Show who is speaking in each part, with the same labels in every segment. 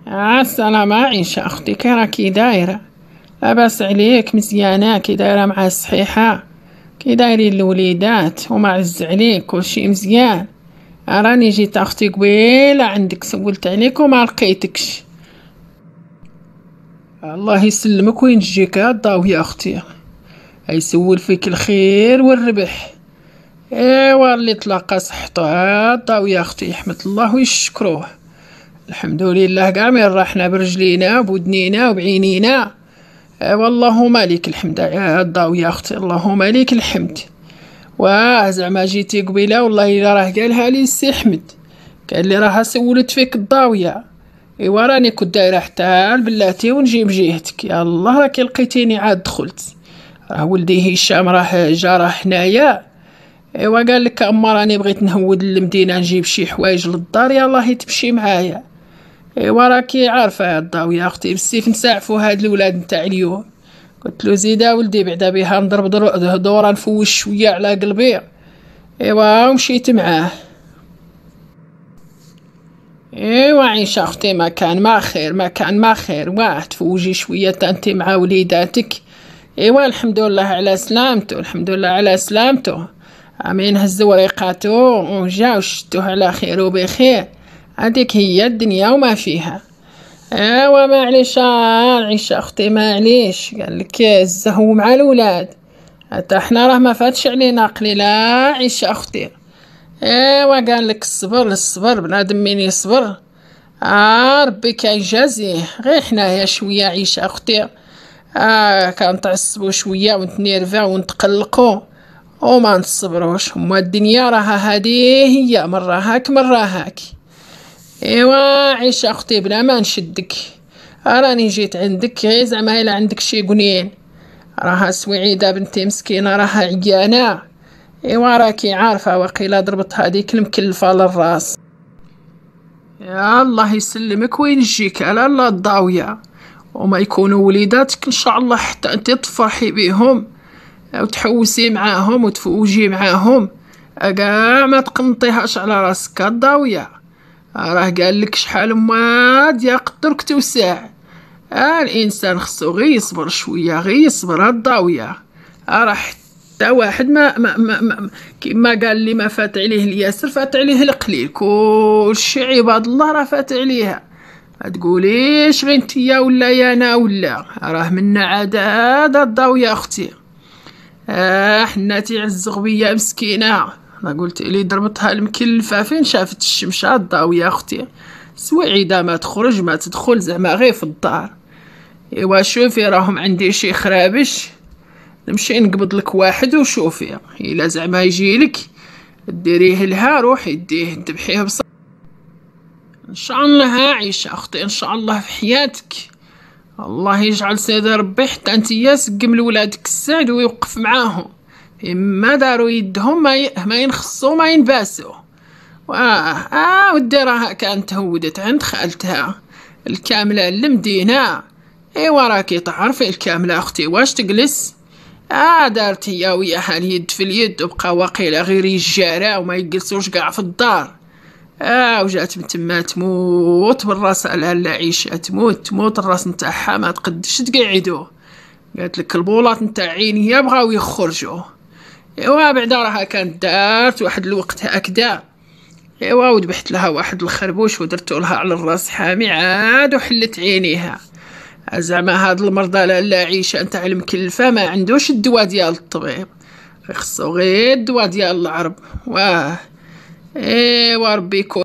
Speaker 1: السلامة عيشة أختي، كي راكي دايرة؟ لاباس عليك؟ مزيانة؟ كي دايرة مع الصحيحة؟ كي دايرين الوليدات وما عز عليك؟ كلشي مزيان؟ راني جيت أختي قبيلة عندك سولت عليك وما لقيتكش. الله يسلمك وين تجيك الضاوية أختي، يسول فيك الخير والربح. ايوا اللي تلاقى صحتو الضاوية أختي، يحمد الله ويشكروه. الحمد لله كاع من راحنا برجلينا وبودنينا وبعينينا. واللهم ليك الحمد الضاوية اختي، اللهم ليك الحمد. واه زعما جيتي قبيله والله الا راه قالها لي السي احمد، قال لي راه سولت فيك الضاوية. ايوا راني كنت دايره حتى لبلاتي ونجي بجهتك، يا الله راكي لقيتيني عاد دخلت. راه ولدي هشام راه جا حنايا. ايوا قال لك اما راني بغيت نهود للمدينه نجيب شي حوايج للدار، يلاه تمشي معايا. ايوا راكي عارفه يا الضاوية اختي، بالسيف نساعفوا هاد الولاد نتاع اليوم. قلت له زيدا ولدي بعدا بها نضرب دورة نفوش شويه على قلبي. ايوا ومشيت معاه. ايوا عيشه اختي، ما كان ما خير، ما كان ما خير، واه تفوجي شويه انت مع وليداتك. ايوا الحمد لله على سلامته، الحمد لله على سلامته. امين هز وريقاتو وجا وشتوه على خير وبخير. هذيك هي الدنيا وما فيها. ايوا معليش عيشه اختي، معليش، قال لك الزهو مع الولاد، حتى احنا راه ما فاتش علينا قليله عيشه اختي. ايوا قال لك الصبر الصبر، بنادم من يصبر ربي كيجازيه. غير حنايا شويه عيشه اختي كنتعصبوا شويه ونتنيرفا ونتقلقوا وما نصبروش. هما الدنيا راها هادي هي، مره هاك مره هاك. ايوا عيشه اختي بلا ما نشدك، راني جيت عندك غير زعما الا عندك شي قنين. راها سويعيده بنتي مسكينه راها عيانه. ايوا راكي عارفه وقيله ضربت هذيك المكلفه للراس. يا الله يسلمك وينجيك على الله الضاويه، وما يكونوا وليداتك ان شاء الله حتى انت تفرحي بيهم وتحوسي معاهم وتفوجي معاهم. كاع ما تقنطيهاش على راسك الضاويه. راه قال لك شحال ماد يا قدرك توسع. الانسان خصو غير يصبر شويه، غير يصبر الضاويه. راه حتى واحد كما قال لي ما فات عليه الياسر فات عليه القليل، كلشي عباد الله راه فات عليها. ما تقوليش غير نتيا ولا يا انا ولا، راه منا عداد الضاويه اختي. حنا تعزق بيا مسكينه، انا قلت لي ضربتها المكلفه فين شافت الشمس الضاويه اختي. سويعيده ما تخرج ما تدخل زعما غير في الدار. ايوا شوفي راهم عندي شي خرابش، نمشي نقبض لك واحد وشوفي الا زعما يجيلك ديريه لها، روحي ديه ذبحيه بصح ان شاء الله. عيشه اختي ان شاء الله في حياتك. الله يجعل سيدي ربي حتى انتيا سقم لولادك السعد ويوقف معاهم، ما داروا يدهم ما ينخصوا ما ينباسوا. ودي راها كانت هودت عند خالتها الكاملة المدينة. ايوا راكي تعرفي الكاملة اختي واش تجلس. دارت هي وياها اليد في اليد وبقى واقيلا غير يجارا وما يجلسوش قاع في الدار. وجات من تما تموت بالراس على العيشه، تموت الراس نتاعها ما تقدش تقعدو. قالت لك البولات نتاع عينيا بغاو يخرجوا. ايوا بعدا راها كانت دارت واحد الوقت هكذا. ايوا وذبحت لها واحد الخربوش ودرتو لها على الراس حامي عاد وحلت عينيها. زعما هاد المرضى لا عيشه نتاع المكلفه ما عندوش الدواء ديال الطبيب، خصو غير الدواء ديال العرب. ايوا ربي يكون.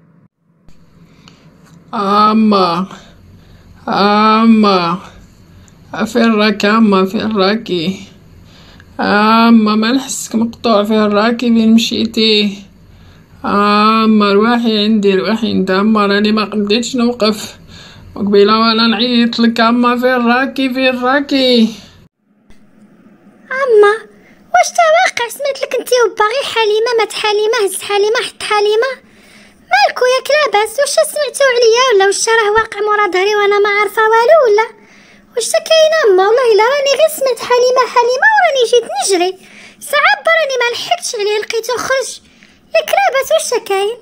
Speaker 1: اما فين راكي اما فين راكي؟ ما نحسك مقطوع، فين راكي فين مشيتي؟ روحي عندي اما راني ما قديتش نوقف وقبيله وانا نعيط لك. فين راكي؟
Speaker 2: واش تا واقع سمعت لك انتي وباغي حليمه مات حليمه هز حليمه حط حليمه، مالكو ياك لاباس؟ واش سمعتو عليا ولا واش راه واقع مورا ظهري وانا ما عارفه والو ولا واش كاينه؟ والله الا راني غير سمعت حليمه وراني جيت نجري ساعه راني ما لحقتش عليه لقيتو خرج. ياك لاباس واش كاين؟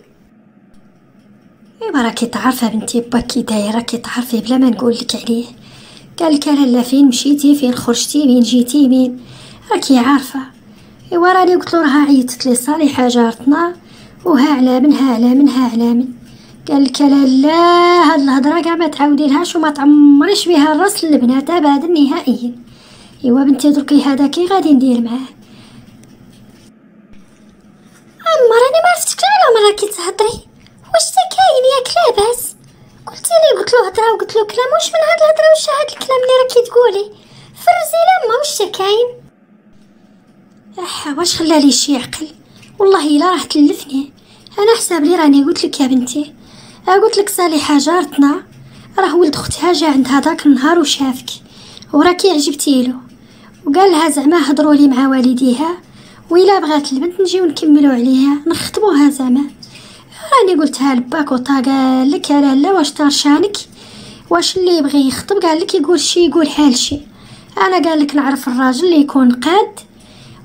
Speaker 2: ايوا راكي تعرفه بنتي باك كي داير، راكي تعرفيه بلا ما نقول لك عليه. قال لك لالا فين مشيتي، فين خرجتي، مين جيتي، مين، راكي عارفه. ايوا راني قلت له راه عيطت لي صالحه جارتنا وها على من ها على من ها على من. قال لك لا هاد الهضره كاع ما تعاودي لهاش وما تعمريش بها الراس للبنات ابدا نهائيا. ايوا بنتي دركي هذا كي غادي ندير معاه. اما راني ما عرفتك على ما راكي تهضري، واش تا كاين ياك لاباس؟ قلتي لي قلت له هضره وقلت له كلام، واش من هاد الهضره واش هاد الكلام اللي راكي تقولي؟ فرزي لما واش تا كاين؟ واش خلالي شي عقل؟ والله الا راح تلفني. انا حساب لي راني قلت لك يا بنتي، قلت لك صالحه جارتنا راه ولد اختها جا عند هذاك النهار وشافك وراكي عجبتي له، وقال لها زعما هضروا لي مع والديها وإلا بغات البنت نجيو نكملوا عليها نخطبوها زعما. راني قلتها لباك وطا قال لك يا لالا واش طارشانك، واش اللي يبغي يخطب قال لك يقول شي يقول حال شي. انا قال لك نعرف الراجل اللي يكون قاد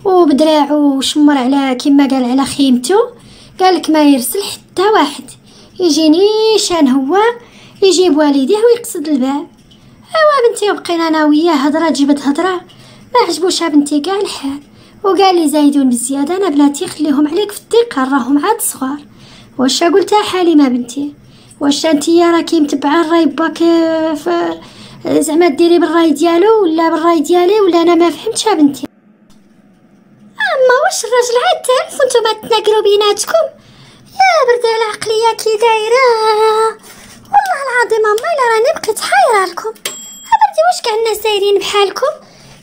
Speaker 2: وبدراعه وشمر على كيما قال على خيمته، قال لك ما يرسل حتى واحد، يجيني شان هو يجيب والديه ويقصد الباب. ايوا بنتي وبقينا انا وياه هضره جبت هضره ما عجبوش بنتي كاع الحال، وقال لي زايدون بزياده انا بناتي خليهم عليك في الثقه راهم عاد صغار. واش قلتها حليمه بنتي؟ واش انتيا راكي متبعه الراي باك زعما ديري بالراي ديالو ولا بالراي ديالي ولا انا ما فهمتش بنتي؟ اما واش الراجل عاد تعرف وانتوما تناقروا بيناتكم؟ يا بردي على عقليه كي دايره، والله العظيم اما الا راني بقيت حايره لكم. بردي واش كاع الناس دايرين بحالكم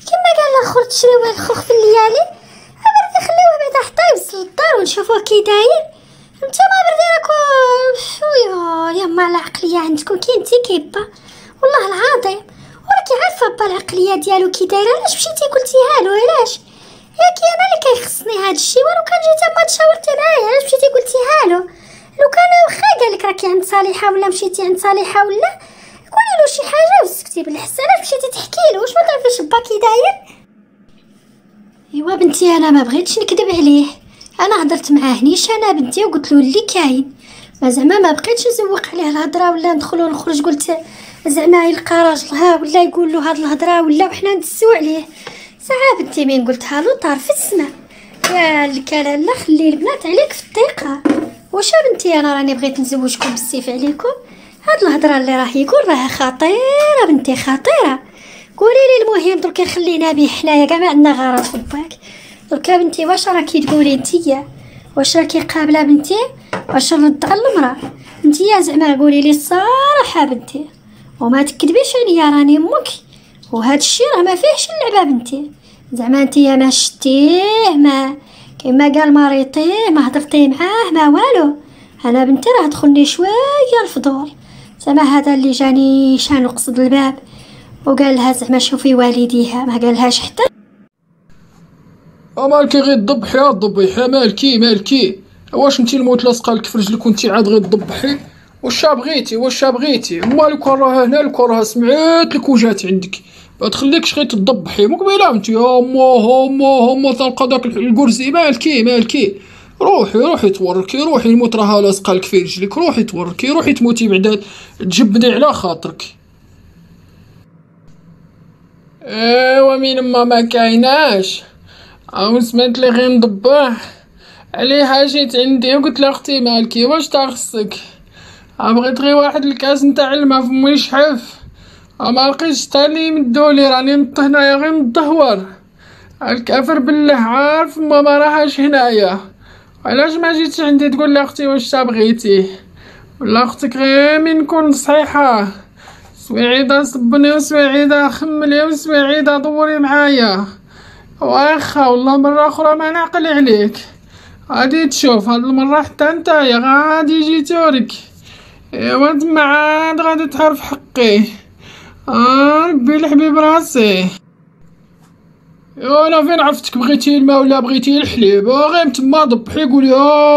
Speaker 2: كيما قال لا تشريوه الخوخ في الليالي؟ بردي خليوه بعدا حتى يوصل للدار ونشوفوه كي داير. نتوما بردي راكو يا ما العقليه عندكم كي انتي كيبا والله العظيم، وراكي عارفه با العقليه ديالو كي دايره. علاش مشيتي قلتيها له؟ علاش ياك انا اللي كيخصني هاد الشيء ولو كان جيت ما تشاورتي معايا؟ علاش مشيتي قلتيها له؟ لو كان واخا قال لك راكي عند صالحه ولا مشيتي عند صالحه ولا قولي له شي حاجه وسكتي، بالحسن مشيتي تحكي له واش ما تعرفيش با كي داير. ايوا بنتي انا ما بغيتش نكذب عليه، انا هضرت معاه نيش انا بنتي وقلت له اللي كاين، ما زعما ما بقيتش نزوق عليه الهضره ولا ندخلوا نخرج. قلت زعما يلقى راجلها ولا يقول له هاد الهضره ولا وحنا ندسو عليه. ساعه بنتي من قلتها له طار في السما، قال لك لا خلي البنات عليك في الثقه. واش بنتي انا راني بغيت نزوجكم بالسيف عليكم؟ هاد الهضره اللي راه يقول راه خطيره بنتي خطيره. قولي لي المهم درك خلينا به حنايا كاع ما عندنا غرض في باك. درك بنتي واش راكي تقولي نتيا؟ واش راكي قابله بنتي؟ واش نرد على المراه نتيا؟ زعما قولي لي الصراحه بنتي وما تكذبيش عليا راني امك، وهذا الشيء راه ما فيهش اللعبه بنتي. زعما نتيا ما شتيه ما كما قال مريطيه ما هضرتي معاه ما والو. انا بنتي راه دخلني شويه الفضول، زعما هذا اللي جاني شان قصد الباب وقال لها زعما شوفي والديها، ما قالهاش حتى
Speaker 1: مالكي غير تضبحي الضبيحه مالكي واش انتي الموت لاصقالك في رجلك وانتي عاد غير تضبحي؟ واش بغيتي مالك راه هنا لك راه سمعت لك وجات عندك ما تخليكش غير تضبحي مقبله انتي. هما تلقى داك الكرسي مالكي روحي توركي، روحي الموت راه لاصقالك في رجلك، روحي توركي، روحي تموتي بعدا تجبدي على خاطرك. ايوا مين ما كايناش او سمعت لي غير نضبح عليها. جيت عندي وقلت لها اختي مالكي واش تخصك؟ بغيت غير واحد الكاس نتاع الماء فمي يشحف، ما لقيتش حتى اللي يمدولي، راني نط هنايا غير ندهور. الكافر بالله عارف ما راهاش هنايا. علاش ما جيتش عندي تقول لي اختي واش بغيتي؟ ولا اختك غير من نكون صحيحه سويعيده صبني وسويعيده خملي وسويعيده دوري معايا واخا والله مرة اخرى ما نعقل عليك. غادي تشوف هاد المرة حتى نتايا غادي يجي تورك. ايوا تما عاد غادي تعرف حقي. ربي الحبيب راسي. ايوا انا فين عرفتك بغيتي الماء ولا بغيتي الحليب؟ غير تما ضبحي قولي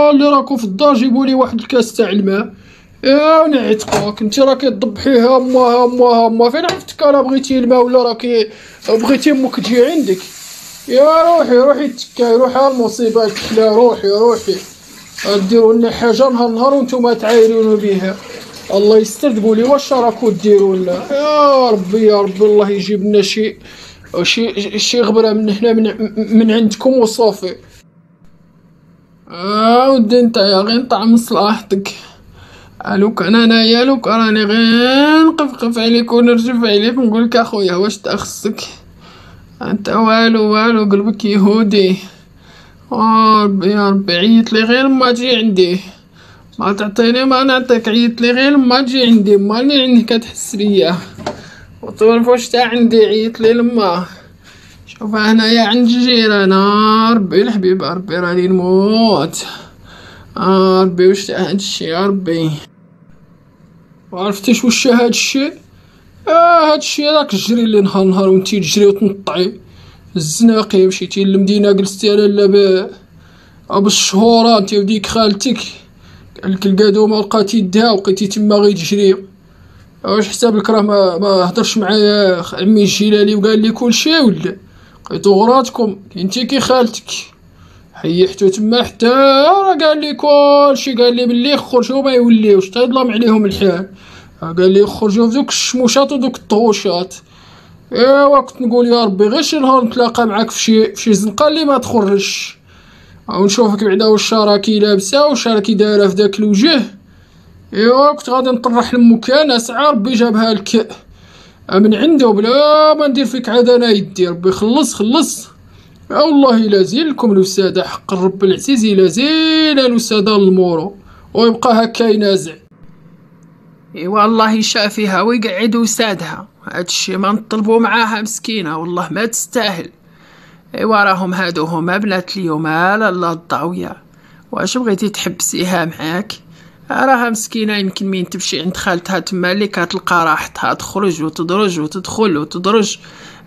Speaker 1: اللي راكو في الدار جيبولي واحد الكاس تاع الماء. ايوا نعتقوك انت راكي تضبحيها هما فين عرفتك انا بغيتي الماء ولا راكي بغيتي امك تجي عندك؟ يا روحي تكاي روحي المصيبه الكلا روحي ديروا لنا حاجه نهار نهار وانتم تعايرون بها. الله يستر تقولي واش راكو ديروا لنا؟ يا ربي يا ربي الله يجيب لنا شي غبره من هنا من عندكم وصافي. ودي انت يا غير نطع من صلاحتك. لو كان انايا لو كان راني غير نقفقف عليك ونرجف عليك ونقول لك اخويا واش تخصك؟ انت والو قلبك يهودي. ربي يا ربي عيط لي غير ما تجي عندي، ما تعطيني ما نعطيك، عيط لي غير ما تجي عندي، مالي عندك كتحس بيا وتعرف واش تا عندي، عيط لي لما. شوف هنايا عند الجيران ربي الحبيب ربي راني نموت. ربي واش تا هادشي يا ربي. عرفتيش واش هادشي؟ هادشي راك تجري لي نهار نهار وانتي تجري وتنطعي الزناقي، مشيتي للمدينة جلستي على اللباء بالشهورة انتي وديك خالتك، قالك القادو ما لقات يدها وبقيتي تما غير تجري. واش حسابك راه ما هضرش معايا عمي الجيلاني وقال لي كلشي ولا بقيتو غراتكم انتي كي خالتك؟ حيحتو تما حتى راه قال لي كلشي، قال لي بلي خرجوا ما يوليوش حتى يظلم عليهم الحال، قال لي خرجوا في دوك الشموشات ودوك الطوشات. ايوا كنت نقول يا ربي غير شي نهار نتلاقى معاك في شي زنقه اللي ما تخرجش، او نشوفك بعدا واش راكي لابسه واش راكي دايره في داك الوجه. ايوا كنت غادي نطرح لمك انا ساعه ربي جابها لك من عنده بلا ما ندير فيك عاد انا يدي. ربي خلص. والله الا زين لكم الوساده حق الرب العزيز، الا زين الوساده المورو ويبقى هكا ينازع. ايوا الله يشافيها ويقعد وسادها، هادشي ما نطلبو معاها مسكينه والله ما تستاهل. ايوا راهم هادو هما بنات اليوم لالا الضاويه، واش بغيتي تحبسيها معاك؟ راها مسكينه يمكن مين تمشي عند خالتها تما اللي كتلقى راحتها تخرج وتدرج وتدخل وتدرج.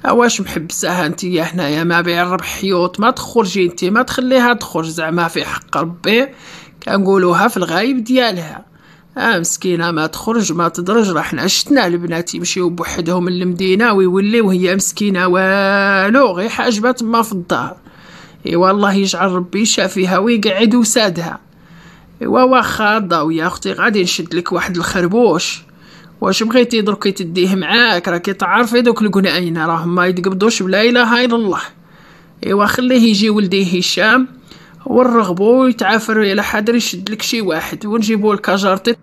Speaker 1: واش محبساها نتيا هنايا ما بيع الربح حيوط؟ ما تخرجي انتي ما تخليها تخرج زعما في حق ربي كنقولوها في الغايب ديالها. مسكينه ما تخرج ما تدرج، راه حنا شتنا البنات يمشيو بوحدهم للمدينه ويوليو هي مسكينه والو غير حاجبه تما في الدار. ايوا الله يجعل ربي يشافيها ويقعد وسادها. ايوا واخا ضاويه اختي غادي نشد لك واحد الخربوش، واش بغيتي دركي تديه معاك؟ راكي تعرفي دوك القناينه راهم ما يتقبضوش بلا اله الا الله. ايوا خليه يجي ولدي هشام ونرغبو يتعافر على حاضر يشد لك شي واحد ونجيبو لك جارتي.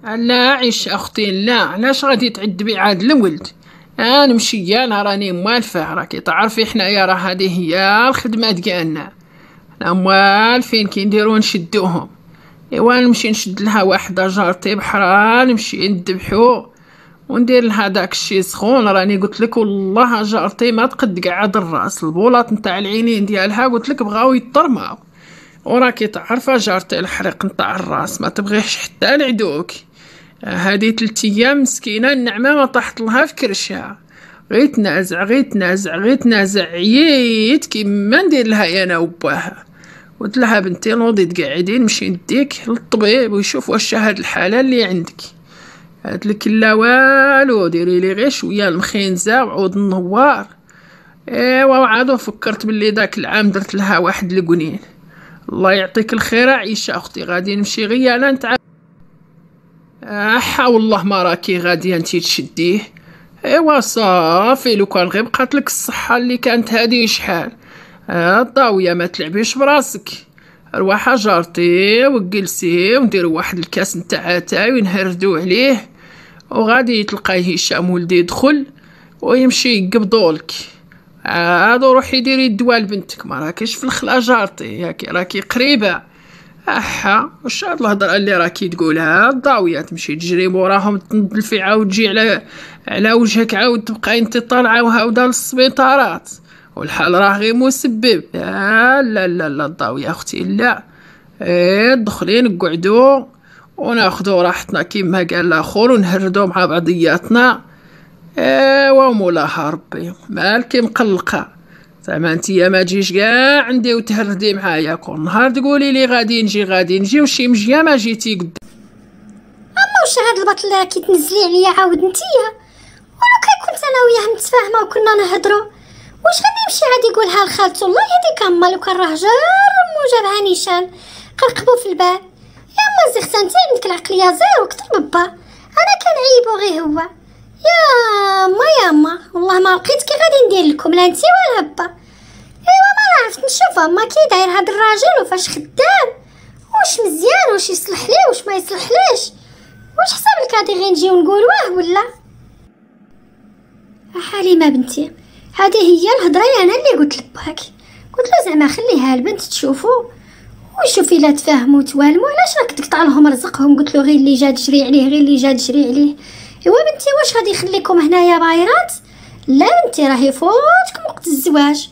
Speaker 1: لا عيش اختي لا، علاش غادي تعذبي عاد الولد؟ نمشي انا راني موالفه، راكي تعرفي حنايا راه هذه هي الخدمه ديالنا، حنا موالفين كي نديرو نشدوهم. ايوا نمشي نشد لها واحده جارتي بحرا، نمشي نذبحو وندير لها داك الشي سخون. راني قلت لك والله جارتي ما تقد قعد الراس، البولات نتاع العينين ديالها قلت لك بغاو يطرماو، وراكي تعرفه جارتي الحريق نتاع الراس ما تبغيش حتى العدوك. هذه 3 ايام مسكينه النعمه ما طاحت لها في كرشها، غير تنازع عييت كيما ندير لها انا وباها. قلت لها بنتي نوضي تقعدي نمشي نديك للطبيب ويشوف واش هاد الحاله اللي عندك. قالت لك لا والو، ديري لي غير شويه المخينزه وعود النوار. ايوا وعاد فكرت باللي داك العام درت لها واحد القنين. الله يعطيك الخير عيشه اختي، غادي نمشي غير انا نتعب. والله ما راكي غاديه انتي تشديه. ايوا صافي لو كان غير بقات لك الصحه اللي كانت هادي شحال. الضاويه ما تلعبيش براسك، رواحه جارتي وجلسي ونديروا واحد الكاس نتاع اتاي ونهردو عليه، وغادي تلقاي هشام ولدي يدخل ويمشي يقبضولك. عاد روحي ديري الدواء لبنتك، ما راكيش في الخلا جارتي راكي قريبه. واش هاد الهضره اللي راكي تقولها؟ الضاويه تمشي تجري موراهم تندلفي عاود تجي على وجهك عاود تبقاي انت طالعه وهاوده للسبيطارات، والحال راه غير مسبب. لا الضاويه اختي لا. دخلي نقعدو وناخدو راحتنا كيما قال الاخر ونهردو مع بعضياتنا. ومولاها ربي مالكي مقلقه زعما انتيا ما تجيش كاع عندي وتهردي معايا كل نهار تقولي لي غادي نجي وشي مجيه ما جيتي قدام.
Speaker 2: واش هاد البطل اللي راكي تنزلي عليا عاود نتيا؟ ولو كنت انا وياه متفاهمه وكنا نهضروا، واش غادي يمشي عاد يقولها لخالته؟ الله يهديك اما لو كان راه جار مو جابها نيشان قرقبو في الباب. يا ما زختي انت عندك العقليه زيرو كتر بابا، انا كنعيبو غير هو. يا ما والله ما لقيتك غادي ندير لكم لا انت ولا با. ايوا ما عرفت نشوف ما كي داير هاد الراجل وفاش خدام، واش مزيان واش يصلح ليه واش ما يصلحليش، واش حسابك غادي غير نجيو نقولوه ولا؟ حليمه بنتي هذه هي الهضره انا اللي قلت لباك، قلت له زعما خليها البنت تشوفو وشوفي لا تفاهموا توالموا، علاش راك تقطع لهم رزقهم؟ قلت له غير اللي جا تجري عليه غير اللي جا تجري عليه. ايوا بنتي واش غادي يخليكم هنايا بايرات؟ لا بنتي راه يفوتكم وقت الزواج،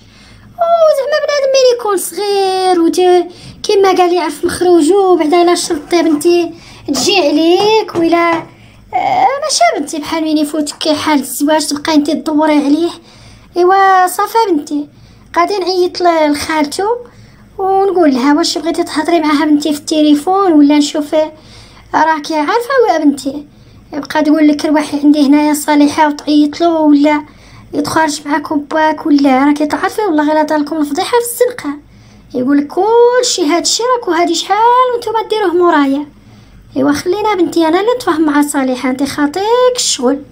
Speaker 2: وزعما بنادم ملي يكون صغير كيما قال يعرف مخروجو بعدا لا شرطي بنتي تجي عليك ولا ماشي بنتي بحال وين يفوتك حال الزواج تبقاي انت تدوري عليه. ايوا صافا بنتي غادي نعيط لخالته ونقول لها واش بغيتي تهضري معاها بنتي في التليفون ولا نشوف، راكي عارفه ولا بنتي يبقى تقول لك روحي عندي هنايا صالحه وتعيط له ولا يتخرج معاكم باك ولا راكي تعرفي والله غير دارلكم الفضيحه في الزنقه، يقول لك كلشي هادشي راكو هادي شحال وانتوما ديروه مورايا. ايوا خلينا بنتي انا اللي نتفاهم مع صالحه، انت خاطيك الشغل.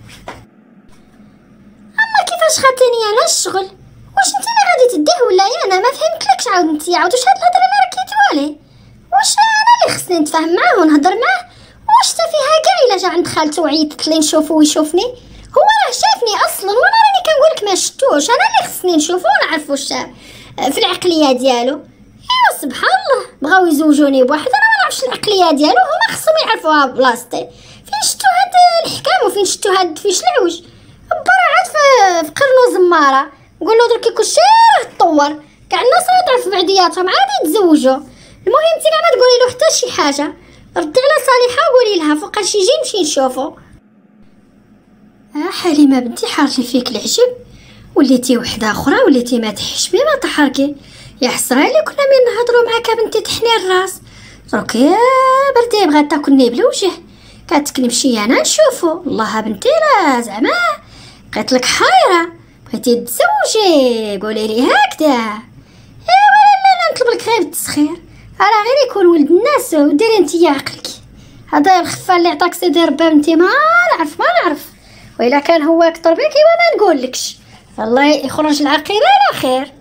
Speaker 2: اما كيفاش خاطيني انا الشغل؟ واش انت اللي غادي تديه ولا انا ما فهمتلكش؟ عاود انت عاود واش هاد الهضره اللي راكي توالي؟ واش انا اللي خصني نتفاهم معاه ونهضر معاه؟ واش تا فيها كاع الا جا عند خالته وعيطت لي نشوفو ويشوفني؟ هو راه شافني اصلا وانا راني كنقول لك ما شفتوش، انا اللي خصني نشوفو ونعرف واش في العقليه ديالو. ايوا سبحان الله بغاو يزوجوني بواحد انا ما نعرفش العقليه ديالو، هما خصهم يعرفوها بلاصتي. فين شفتو هاد الحكام وفين شفتو هاد فيش العوج؟ با راه عاد في قرن وزماره، نقول له درك كلشي راه تطور كاع الناس راه تعرف بعضياتهم عادي يتزوجوا. المهم انت ما تقولي له حتى شي حاجه، ردي على صالحه وقولي لها فوقاش يجي نمشي نشوفو. حليمه بنتي حارتي فيك العجب، وليتي وحده اخرى وليتي ما تحشمي ما تحركي. يا حسره اللي كنا من نهضروا معاك بنتي تحني الراس، دروك بردي بغات تاكلني بالوجه كاتك نمشي انا نشوفو. والله بنتي لا زعما بقيت لك حايره، بغيتي تزوجي قولي لي هكذا. ايوا لا نطلب لك غير بالتسخير، راه غير يكون ولد الناس وديري انتيا عقلك. هذا الخفه اللي عطاك سيدي ربي بنتي ما نعرف، وإلا كان هو اكثر بك ايوا ما نقولكش، الله يخرج العقيله على خير.